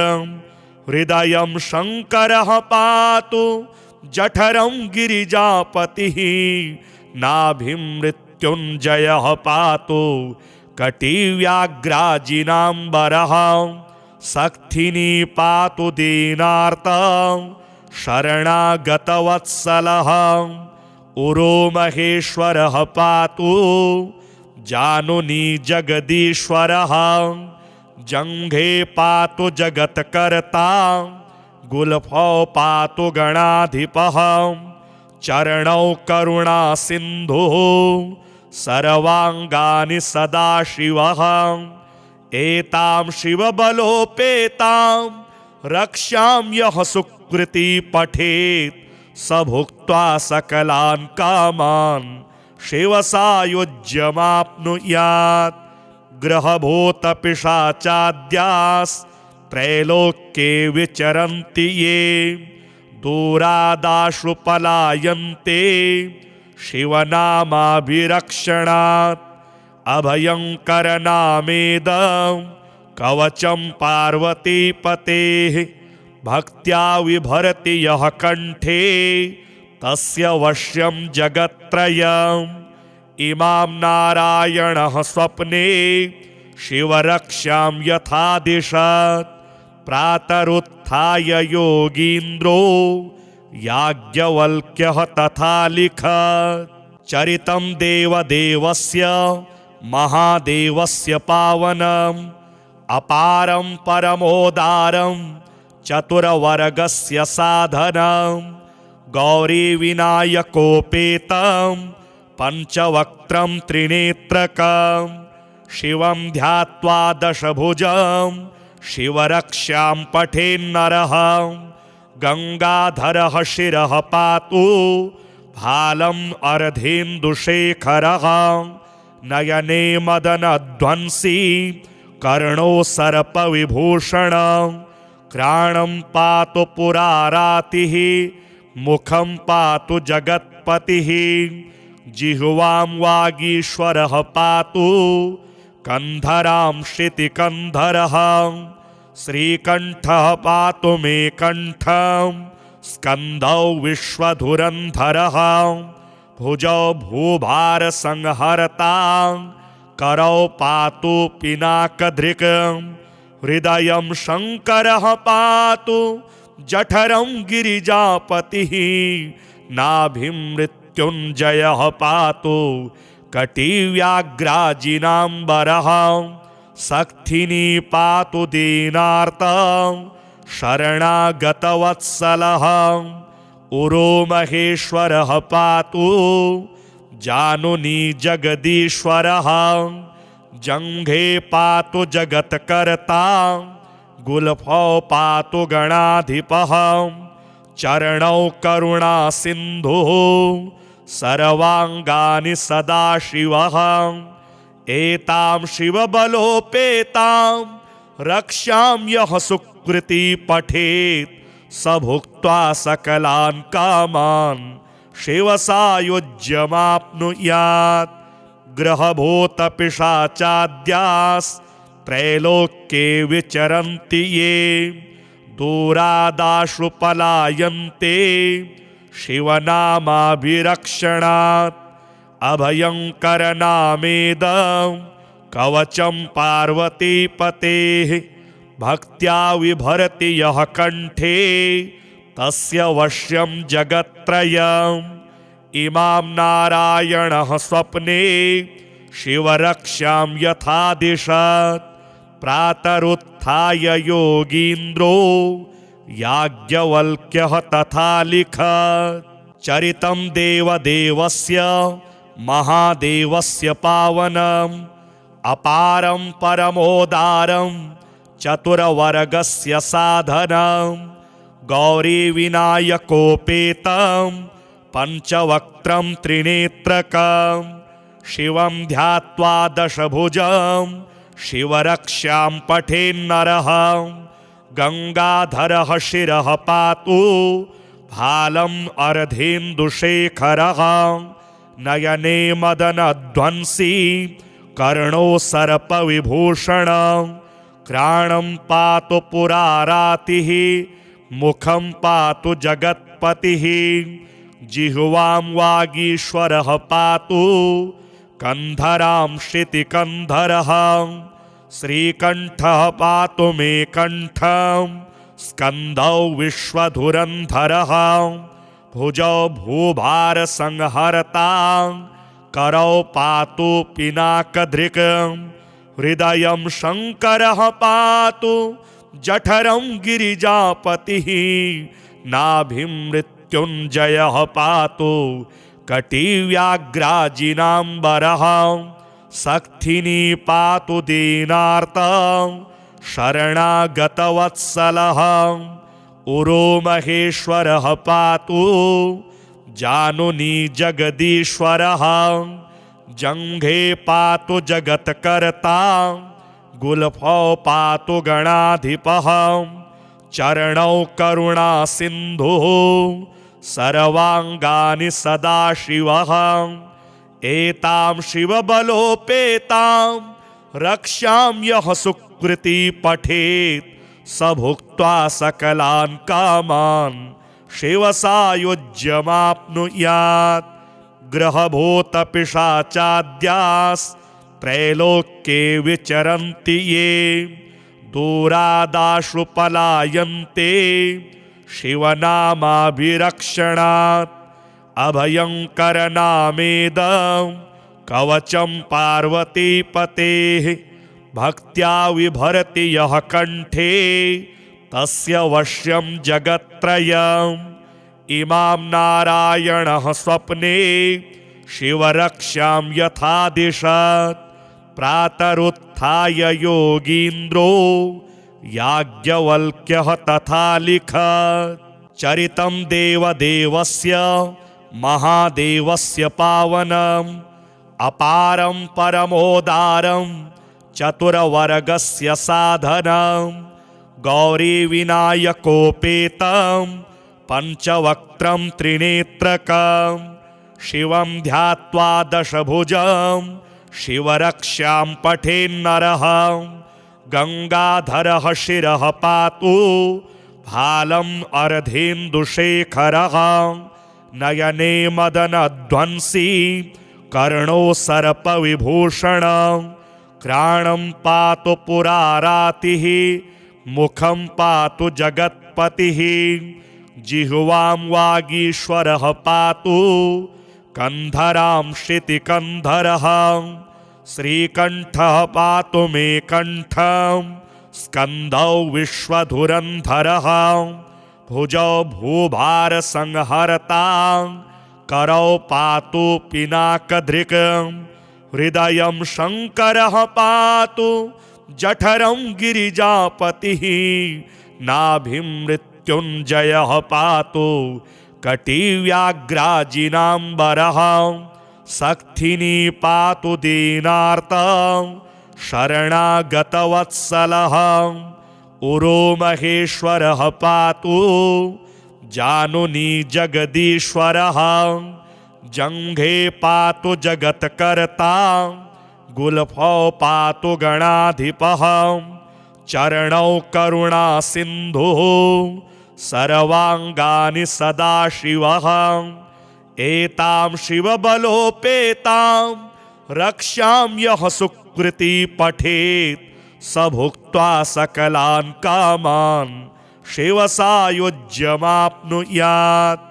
हृदयं शङ्करः पातु जठरं गिरिजापतिः नाभिं मृत्युञ्जयः पातु कटिव्याघ्राजिनाम्बरः सक्थिनी पातु दीनार्तं शरणागतवत्सलः उरोमहेश्वरः पातु जानुनी जगदीश्वरः जङ्घे पातु जगत्कर्ता गुल्फौ पातु गणाधिपः चरणौ करुणासिन्धुः सर्वाङ्गानि सदाशिवः एतां शिवबलोपेतां रक्ष्यां यः सुकृती पठेत् स भुक्त्वा सकलान् कामान् शिवसायुज्यमाप्नुयात्। ग्रहभूतपिशाचाद्यास्त्रैलोक्ये विचरन्ति ये दूरादाशु पलायन्ते शिवनामाभिरक्षणात्। अभयङ्करनामेदं कवचं पार्वतीपतेः भक्त्या विभरति यः कण्ठे तस्य वश्यं जगत्त्रयम्। इमां नारायणः स्वप्ने शिवरक्ष्यां यथा दिशत् प्रातरुत्थाय योगीन्द्रो याज्ञवल्क्यः तथा लिखत्। चरितं देवदेवस्य महादेवस्य पावनम् अपारं परमोदारं चतुरवर्गस्य साधनं गौरीविनायकोपेतं पञ्चवक्त्रं त्रिनेत्रकं शिवं ध्यात्वा दशभुजं शिवरक्ष्यां पठेन्नरः। गंगाधरः शिरः पातु भालम् अर्धेन्दुशेखरः नयने मदनध्वंसी कर्णो सर्पविभूषणं घ्राणं पातु पुरारातिः मुखं पातु जगत्पतिः जिह्वां वागीश्वरः पातु कन्धरां श्रुतिकन्धरः श्रीकण्ठः पातु मे कण्ठं स्कन्धौ विश्वधुरन्धरः भुजौ भूभारसंहर्तां करौ पातु पिनाकधृक् हृदयं शङ्करः पातु जठरं गिरिजापतिः नाभिं मृत्युञ्जयः पातु कटिव्याघ्राजिनाम्बरः सक्थिनी पातु दीनार्तं शरणागतवत्सलः उरो महेश्वरः पातु जानुनी जगदीश्वरः जंघे पातु जगत्कर्ता गुल्फौ पातु गणाधिपः चरणौ करुणा सिन्धुः सर्वांगानि सदाशिवः एतां शिवबलोपेतां रक्षां यः सुकृती पठेत् स भुक्त्वा सकलान् कामान् शिवसायुज्यमाप्नुयात् ग्रहभूतपिशाचाद्यास्त्रैलोक्ये विचरन्ति ये दूरादाशु पलायन्ते शिवनामाभिरक्षणात् अभयंकरनामेदं कवचं पार्वतीपतेः भक्त्या विभरति यः कंठे तस्य वश्यं जगत्त्रयम् इमां नारायणः स्वप्ने शिवरक्षां यथा दिशत् प्रातरुत्थाय योगीन्द्रो याज्ञवल्क्यः तथा लिखत् चरितं देवदेवस्य महादेवस्य पावनम् अपारं परमोदारं चतुरवर्गस्य साधनं गौरीविनायकोपेतं पंचवक्त्रं त्रिनेत्रकं शिवं ध्यात्वा दशभुजं शिवरक्षां पठेन्नरः गंगाधरः शिरः पातु भालम् अर्धेन्दुशेखरः नयने मदनध्वंसी कर्णो सर्पविभूषणं क्राणं पातु पुरारातिः मुखं पातु जगत्पतिः जिह्वां वागीश्वरः पातु कंधरां शितिकंधरः श्रीकंठः पातु मे कंठं स्कंधौ विश्वधुरंधरः भुजौ भूभारसंहर्तां करौ पातु पिनाकधृक् हृदयं शंकरः पातु जठरं गिरिजापतिः नाभिं मृत्युंजयः पातु कटिव्याघ्राजिनाम्बरः सक्थिनी पातु दीनार्तं शरणागतवत्सलः उरो महेश्वरः पातु जानुनी जगदीश्वरः जंघे पातु जगत्कर्ता गुल्फौ पातु गणाधिपः चरणौ करुणा सिन्धुः सर्वांगानि सदाशिवः एतां शिवबलोपेतां रक्षां यः सुकृती पठेत् स भुक्त्वा सकलान् कामान् शिवसायुज्यमाप्नुयात् ग्रहभूतपिशाचाद्यास्त्रैलोक्ये विचरन्ति ये दूरादाशु पलायन्ते शिवनामाभिरक्षणात् अभयंकरनामेदं कवचं पार्वतीपतेः भक्त्या विभरति यः कंठे तस्य वश्यं जगत्त्रयम् इमां नारायणः स्वप्ने शिवरक्षां यथा दिशत् प्रातरुत्थाय योगीन्द्रो याज्ञवल्क्यः तथा लिखत् चरितं देवदेवस्य महादेवस्य पावनम् अपारं परमोदारं चतुरवर्गस्य साधनं गौरीविनायकोपेतं पंचवक्त्रं त्रिनेत्रकं शिवं ध्यात्वा दशभुजं शिवरक्षां पठेन्नरः गंगाधरः शिरः पातु भालम् अर्धेन्दुशेखरः नयने मदनध्वंसी कर्णो सर्पविभूषणं क्राणं पातु पुरारातिः मुखं पातु जगत्पतिः जिह्वां वागीश्वरः पातु कंधरां शितिकंधरः श्रीकण्ठः पातु मे कण्ठं स्कन्दौ विश्वधुरन्धरः भुजौ भूभारसंहर्ता करौ पातु पिनाकधृक् हृदयं शङ्करः पातु जठरं गिरिजापतिः नाभिं मृत्युञ्जयः पातु कटिव्याघ्राजिनाम्बरः सक्थिनी पातु दीनार्तं शरणागतवत्सलः उरो महेश्वरः पातु जानुनी जगदीश्वरः जङ्घे पातु जगत्कर्ता गुल्फौ पातु गणाधिपः चरणौ करुणा सिन्धुः सर्वाङ्गानि सदाशिवः एतां शिवबलोपेतां रक्ष्यां यः सुकृती पठेत् स भुक्त्वा सकलान् कामान् शिवसायुज्यमाप्नुयात्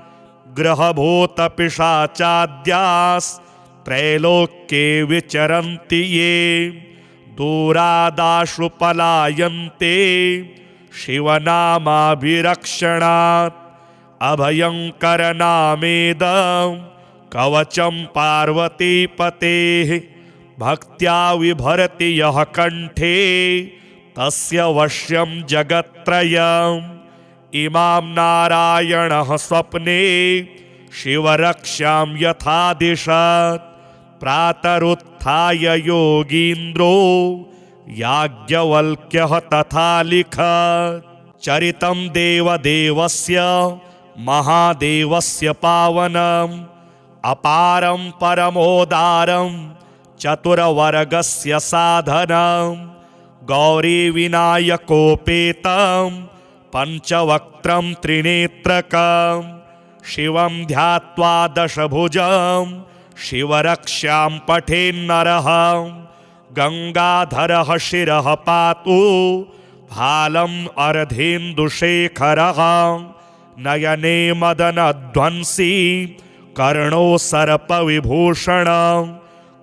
ग्रहभूतपिशाचाद्यास्त्रैलोक्ये विचरन्ति ये दूरादाशु पलायन्ते शिवनामाभिरक्षणात् अभयङ्करनामेदं कवचं पार्वतीपतेः भक्त्या विभरति यः कण्ठे तस्य वश्यं जगत्त्रयम् इमां नारायणः स्वप्ने शिवरक्ष्यां यथा दिशत् प्रातरुत्थाय योगीन्द्रो याज्ञवल्क्यः तथा लिखत् चरितं देवदेवस्य महादेवस्य पावनम् अपारं परमोदारं चतुरवर्गस्य साधनं गौरीविनायकोपेतं पञ्चवक्त्रं त्रिनेत्रकं शिवं ध्यात्वा दशभुजं शिवरक्ष्यां पठेन्नरः गङ्गाधरः शिरः पातु भालम् अर्धेन्दुशेखरः नयने मदनध्वंसी कर्णो सर्पविभूषणं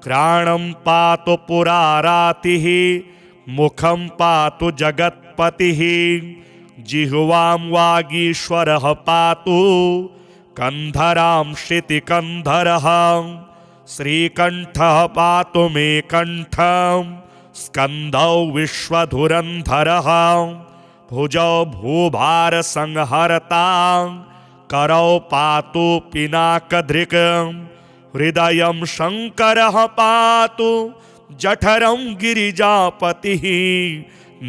घ्राणं पातु पुरारातिः मुखं पातु जगत्पतिः जिह्वां वागीश्वरः पातु कन्धरां क्षितिकन्धरः श्रीकण्ठः पातु मे कण्ठं स्कन्दौ विश्वधुरन्धरः भुजौ भूभारसंहर्ता करौ पातु पिनाकधृक् हृदयं शङ्करः पातु जठरं गिरिजापतिः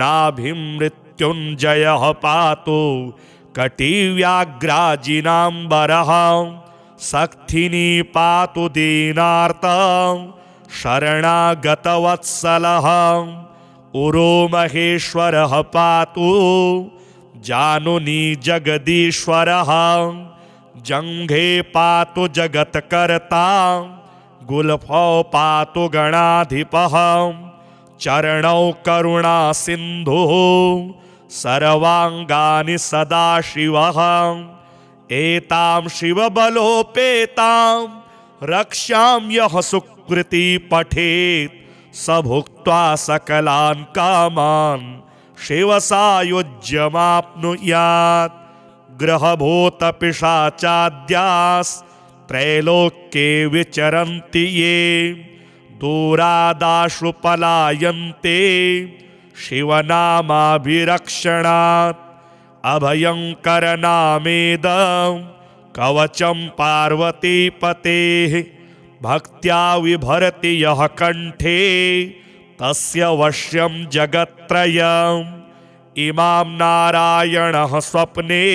नाभिं मृत्युञ्जयः पातु कटिव्याघ्राजिनाम्बरः सक्थिनी पातु दीनार्तं शरणागतवत्सलः उरो महेश्वरः पातु जानुनी जगदीश्वरः जङ्घे पातु जगत्कर्ता गुल्फौ पातु गणाधिपः चरणौ करुणा सिन्धुः सर्वाङ्गानि सदाशिवः एतां शिवबलोपेतां रक्ष्यां यः सुकृती पठेत् स भुक्त्वा सकलान् कामान् शिवसायुज्यमाप्नुयात् ग्रहभूतपिशाचाद्यास्त्रैलोक्ये विचरन्ति ये दूरादाशु पलायन्ते शिवनामाभिरक्षणात् अभयङ्करनामेदं कवचं पार्वतीपतेः भक्त्या विभरति यः कण्ठे तस्य वश्यं जगत्त्रयम् इमां नारायणः स्वप्ने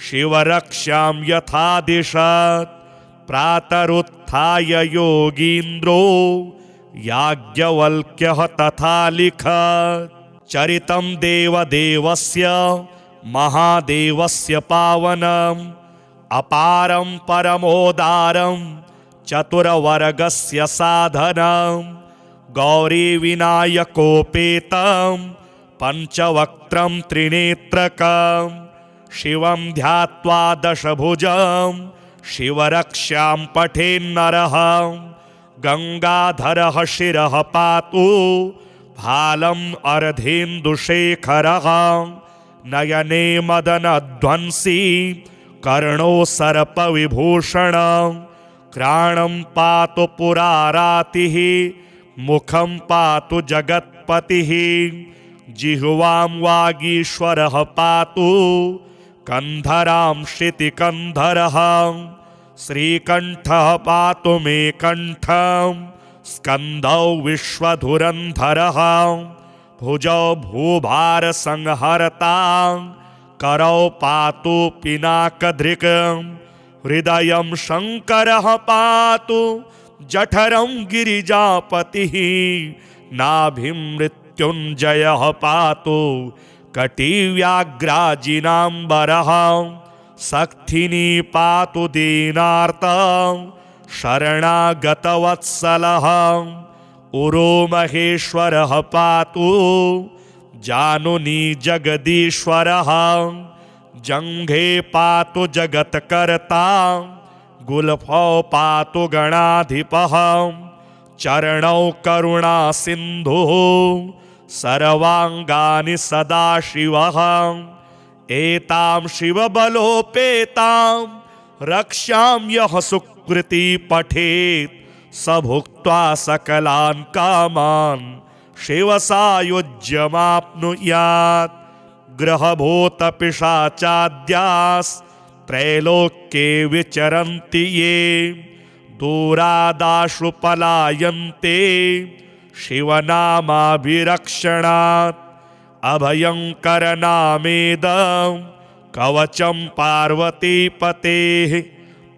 शिवरक्ष्यां यथा दिशत् प्रातरुत्थाय योगीन्द्रो याज्ञवल्क्यः तथा लिखत् चरितं देवदेवस्य महादेवस्य पावनम् अपारं परमोदारं चतुरवर्गस्य साधनं गौरीविनायकोपेतं पञ्चवक्त्रं त्रिनेत्रकं शिवं ध्यात्वा दशभुजं शिवरक्ष्यां पठेन्नरः गंगाधरः शिरः पातु भालम् अर्धेन्दुशेखरः नयने मदनध्वंसी कर्णो सर्पविभूषणः क्राणं पातु पुरारातिः मुखं पातु जगत्पतिः जिह्वां वागीश्वरः पातु कंधरां शितिकंधरः श्रीकंठः पातु मे कंठं स्कंदौ विश्वधुरंधरः भुजौ भूभारसंहर्ता करौ पातु पिनाकधृक् हृदयं शंकरः पातु जठरं गिरिजापतिः नाभिं मृत्युंजयः पातु कटिव्याघ्राजिनाम्बरः सक्थिनी पातु दीनार्तं शरणागतवत्सलः उरोमहेश्वरः पातु जानुनी जगदीश्वरः जंघे पातु जगत्कर्ता गुल्फौ पातु गणाधिपः चरणौ करुणा सिन्धुः सर्वांगानि सदाशिवः एतां शिवबलोपेतां रक्षां यः सुकृती पठेत् स भुक्त्वा सकलान् कामान् शिवसायुज्यमाप्नुयात् ग्रहभूतपिशाचाद्यास्त्रैलोक्ये विचरन्ति ये दूरादाशु पलायन्ते शिवनामाभिरक्षणात् अभयंकरनामेदं कवचं पार्वतीपतेः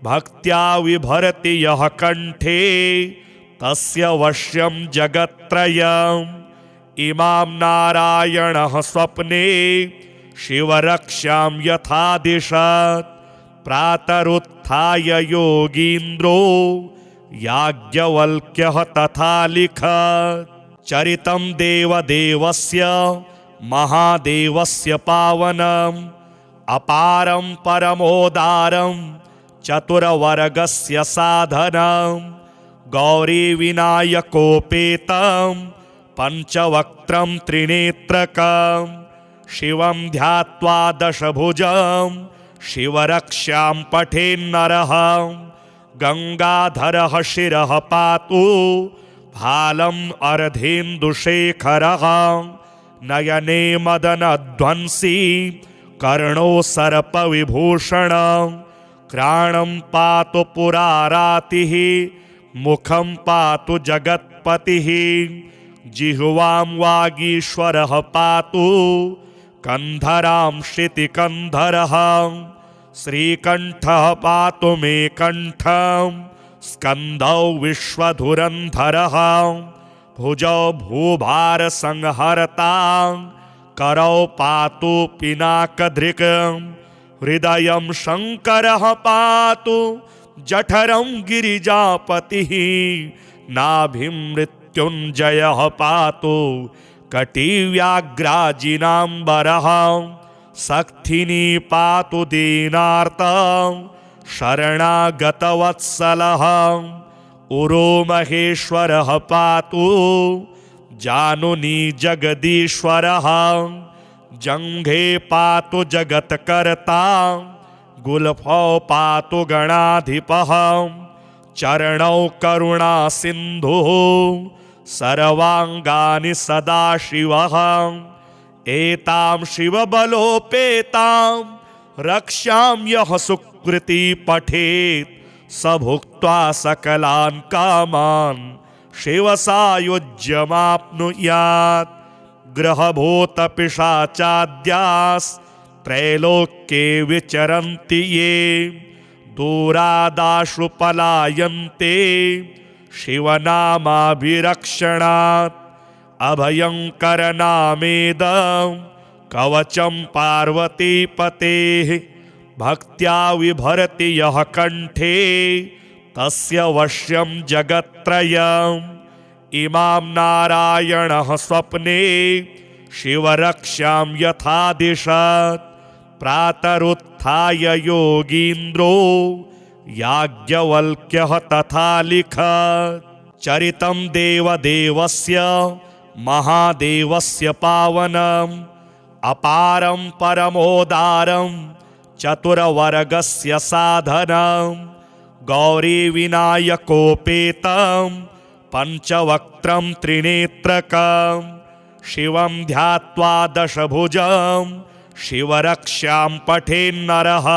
भक्त्या विभरति यः कंठे तस्य वश्यं जगत्त्रयम् इमां नारायणः स्वप्ने शिवरक्षां यथा दिशत् प्रातरुत्थाय योगीन्द्रो याज्ञवल्क्यः तथा लिखत् चरितं देवदेवस्य महादेवस्य पावनम् अपारं परमोदारं चतुरवर्गस्य साधनं गौरीविनायकोपेतं पंचवक्त्रं त्रिनेत्रकं शिवं ध्यात्वा दशभुजं शिवरक्षां पठेन्नरः गंगाधरः शिरः पातु भालम् अर्धेन्दुशेखरः नयने मदनध्वंसी कर्णो सर्पविभूषणः क्राणं पातु पुरारातिः मुखं पातु जगत्पतिः जिह्वां वागीश्वरः पातु कंधरां शितिकंधरः श्रीकंठः पातु मे कंठं स्कंदौ विश्वधुरंधरः भुजौ भूभारसंहर्ता करौ पातु पिनाकधृक् हृदयं शंकरः पातु जठरं गिरिजापतिः नाभिं मृत्युंजयः पातु कटिव्याघ्राजिनाम्बरः सक्थिनी पातु दीनार्तं शरणागतवत्सलः उरोमहेश्वरः पातु जानुनी जगदीश्वरः जंघे पातु जगत्कर्ता गुल्फौ पातु गणाधिपः चरणौ करुणा सिन्धुः सर्वांगानि सदाशिवः एतां शिवबलोपेतां रक्षां यः सुकृती पठेत् स भुक्त्वा सकलान् कामान् शिवसायुज्यमाप्नुयात् ग्रहभूतपिशाचाद्यास्त्रैलोक्ये विचरन्ति ये दूरादाशु पलायन्ते शिवनामाभिरक्षणात् अभयंकरनामेदं कवचं पार्वतीपतेः भक्त्या विभरति यः कंठे तस्य वश्यं जगत्त्रयम् इमां नारायणः स्वप्ने शिवरक्षां यथा दिशत् प्रातरुत्थाय योगीन्द्रो याज्ञवल्क्यः तथा लिखत् चरितं देवदेवस्य महादेवस्य पावनम् अपारं परमोदारं चतुरवर्गस्य साधनं गौरीविनायकोपेतं पञ्चवक्त्रं त्रिनेत्रकं शिवं ध्यात्वा दशभुजं शिवरक्ष्यां पठेन्नरः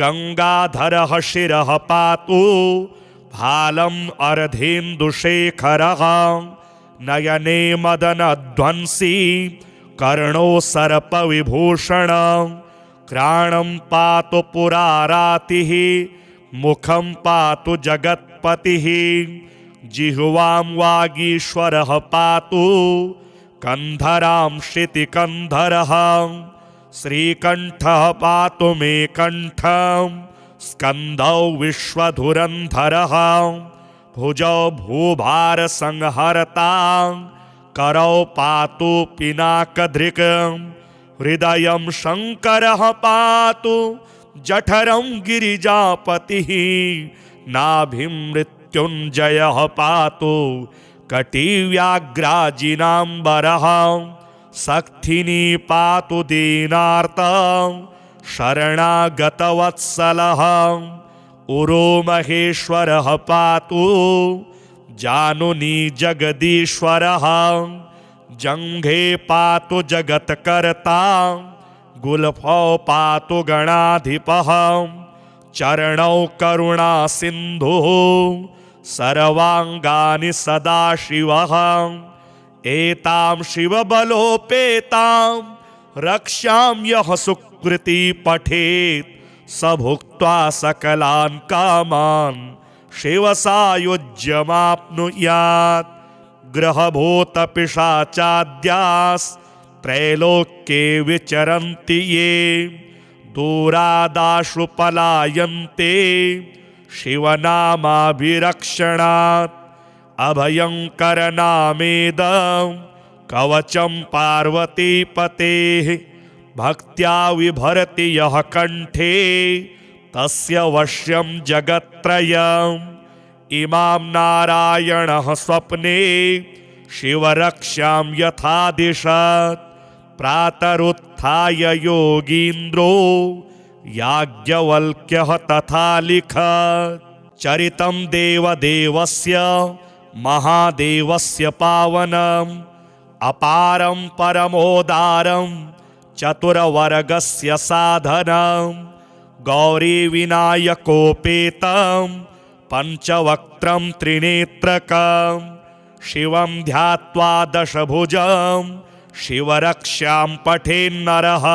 गंगाधरः शिरः पातु भालम् अर्धेन्दुशेखरः नयने मदनध्वंसी कर्णो सर्पविभूषणं घ्राणं पातु पुरारातिः मुखं पातु जगत्पतिः जिह्वां वागीश्वरः पातु कंधरां क्षितिकन्धरः श्रीकण्ठः पातु मे कण्ठं स्कन्दौ विश्वधुरन्धरः भुजौ भूभारसंहर्तां करौ पातु पिनाकधृक् हृदयं शङ्करः पातु जठरं गिरिजापतिः नाभिं मृत्युञ्जयः पातु कटिव्याघ्राजिनाम्बरः सक्थिनी पातु दीनार्तं शरणागतवत्सलः उरोमहेश्वरः पातु जानुनी जगदीश्वरः जङ्घे पातु जगत्कर्ता गुल्फौ पातु गणाधिपः चरणौ करुणासिन्धुः सर्वाङ्गानि सदाशिवः एतां शिवबलोपेतां रक्षां यः सुकृती पठेत् स भुक्त्वा सकलान् कामान् शिवसायुज्यमाप्नुयात् ग्रहभूतपिशाचाद्यास्त्रैलोक्ये विचरन्ति ये दूरादाशु पलायन्ते शिवनामाभिरक्षणात् अभयङ्करनामेदं कवचं पार्वतीपतेः भक्त्या विभरति यः कण्ठे तस्य वश्यं जगत्त्रयम् इमां नारायणः स्वप्ने शिवरक्ष्यां यथादिशत् प्रातरुत्थाय योगीन्द्रो याज्ञवल्क्यः तथा लिखत् चरितं देवदेवस्य महादेवस्य पावनम् अपारं परमोदारं चतुरवर्गस्य साधनं गौरीविनायकोपेतं पञ्चवक्त्रं त्रिनेत्रकं शिवं ध्यात्वा दशभुजं शिवरक्ष्यां पठेन्नरः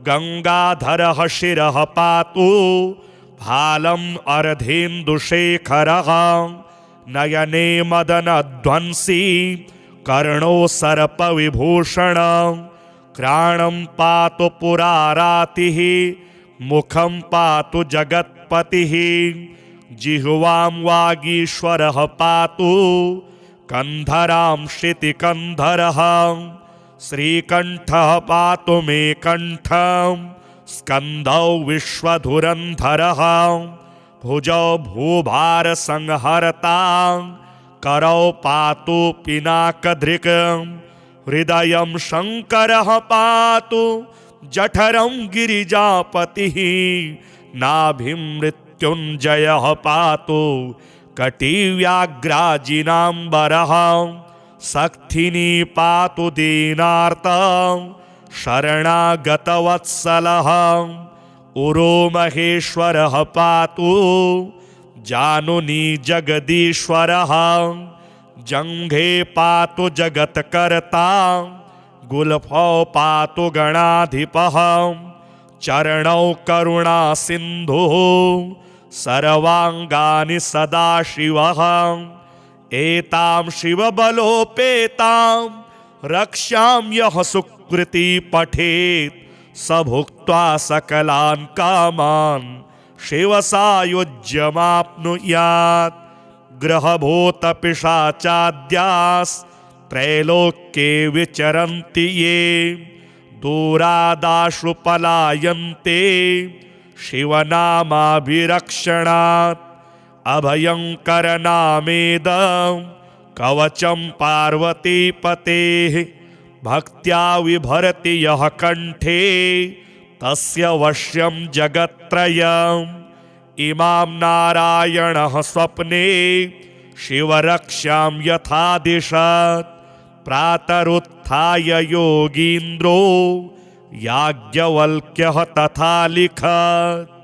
गंगाधरः शिरः पातु भालम् अर्धेन्दुशेखरः नयने मदनध्वंसी कर्णो सर्पविभूषणं घ्राणं पातु पुरारातिः मुखं पातु जगत्पतिः जिह्वां वागीश्वरः पातु कंधरां क्षितिकन्धरः श्रीकण्ठः पातु मे कण्ठं स्कन्दौ विश्वधुरन्धरः भुजौ भूभारसंहर्तां करौ पातु पिनाकधृक् हृदयं शङ्करः पातु जठरं गिरिजापतिः नाभिं मृत्युञ्जयः पातु कटिव्याघ्राजिनाम्बरः सक्थिनी पातु दीनार्तं शरणागतवत्सलः उरोमहेश्वरः पातु जानुनी जगदीश्वरः जङ्घे पातु जगत्कर्ता गुल्फौ पातु गणाधिपः चरणौ करुणासिन्धुः सर्वाङ्गानि सदाशिवः एतां शिवबलोपेतां रक्षां यः सुकृती पठेत् स भुक्त्वा सकलान् कामान् शिवसायुज्यमाप्नुयात् ग्रहभूतपिशाचाद्यास्त्रैलोक्ये विचरन्ति ये दूरादाशु पलायन्ते शिवनामाभिरक्षणात् अभयंकरनामेदं कवचं पार्वतीपतेः भक्त्या विभरति यः कंठे तस्य वश्यं जगत्त्रयम् इमां नारायणः स्वप्ने शिवरक्षां यथा दिशत् प्रातरुत्थाय योगीन्द्रो याज्ञवल्क्यः तथा लिखत्।